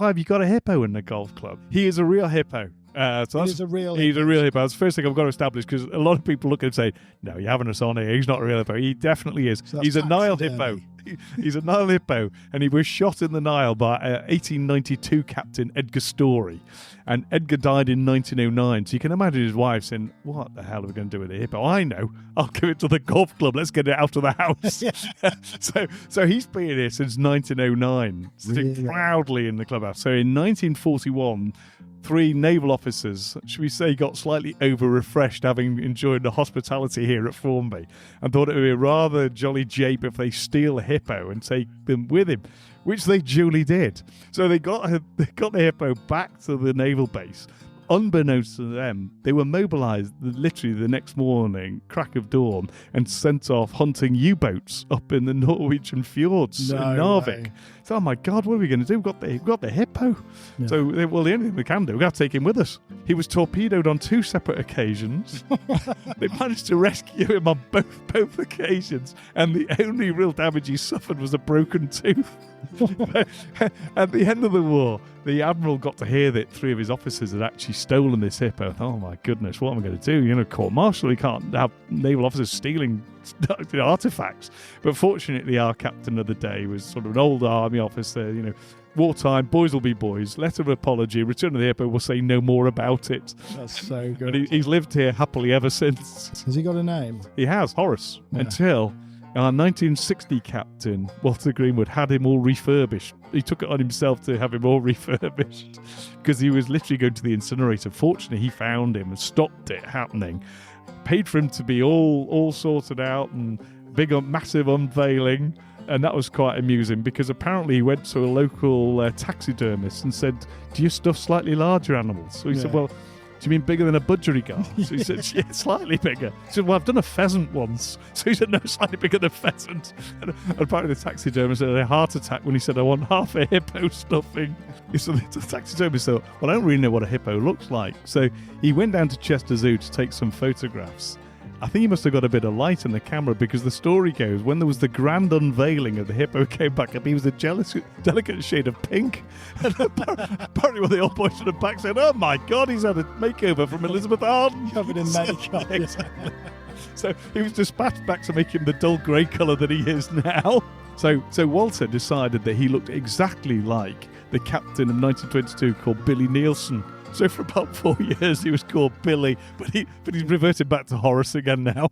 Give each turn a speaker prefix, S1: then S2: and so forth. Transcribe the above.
S1: why have you got a hippo in the golf club? He is a real hippo.
S2: He's a real
S1: hippo. That's the first thing I've got to establish, because a lot of people look at him and say, no, you're having us on here. He's not a real hippo. He definitely is.
S2: So
S1: he's a Nile hippo. He's a Nile hippo, and he was shot in the Nile by 1892 Captain Edgar Story. And Edgar died in 1909. So you can imagine his wife saying, what the hell are we going to do with a hippo? I know. I'll give it to the golf club. Let's get it out of the house. So he's been here since 1909, sitting proudly in the clubhouse. So in 1941, 3 naval officers, should we say, got slightly over-refreshed having enjoyed the hospitality here at Formby, and thought it would be a rather jolly jape if they steal a hippo and take them with him, which they duly did. So they got the hippo back to the naval base. Unbeknownst to them, they were mobilised literally the next morning, crack of dawn, and sent off hunting U-boats up in the Norwegian fjords in Narvik. So, oh my God, what are we going to do? We've got the hippo. Yeah. So, the only thing we can do, we've got to take him with us. He was torpedoed on 2 separate occasions. They managed to rescue him on both occasions, and the only real damage he suffered was a broken tooth. At the end of the war, the admiral got to hear that 3 of his officers had actually stolen this hippo. Oh my goodness, what am I going to do? Court-martial, you can't have naval officers stealing artifacts. But fortunately, our captain of the day was sort of an old army officer, wartime, boys will be boys, letter of apology, return of the hippo, will say no more about it.
S2: That's so good.
S1: And he's lived here happily ever since.
S2: Has he got a name?
S1: He has, Horace, until our 1960 captain, Walter Greenwood, had him all refurbished. He took it on himself to have him all refurbished because he was literally going to the incinerator. Fortunately, he found him and stopped it happening. Paid for him to be all sorted out and massive unveiling. And that was quite amusing because apparently he went to a local taxidermist and said, do you stuff slightly larger animals? So he said, well, do you mean bigger than a budgerigar? So he said, yeah, slightly bigger. He said, well, I've done a pheasant once. So he said, no, slightly bigger than a pheasant. And apparently the taxidermist had a heart attack when he said, I want half a hippo stuffing. So the taxidermist thought, well, I don't really know what a hippo looks like. So he went down to Chester Zoo to take some photographs. I think he must have got a bit of light in the camera because the story goes, when there was the grand unveiling of the hippo came back up, he was a delicate shade of pink. And apparently when they all pointed him back said, oh my God, he's had a makeover from Elizabeth Arden.
S2: Covered in makeup.
S1: Exactly. So he was dispatched back to make him the dull grey colour that he is now. So Walter decided that he looked exactly like the captain of 1922 called Billy Nielsen. So for about 4 years he was called Billy, but he's reverted back to Horace again now.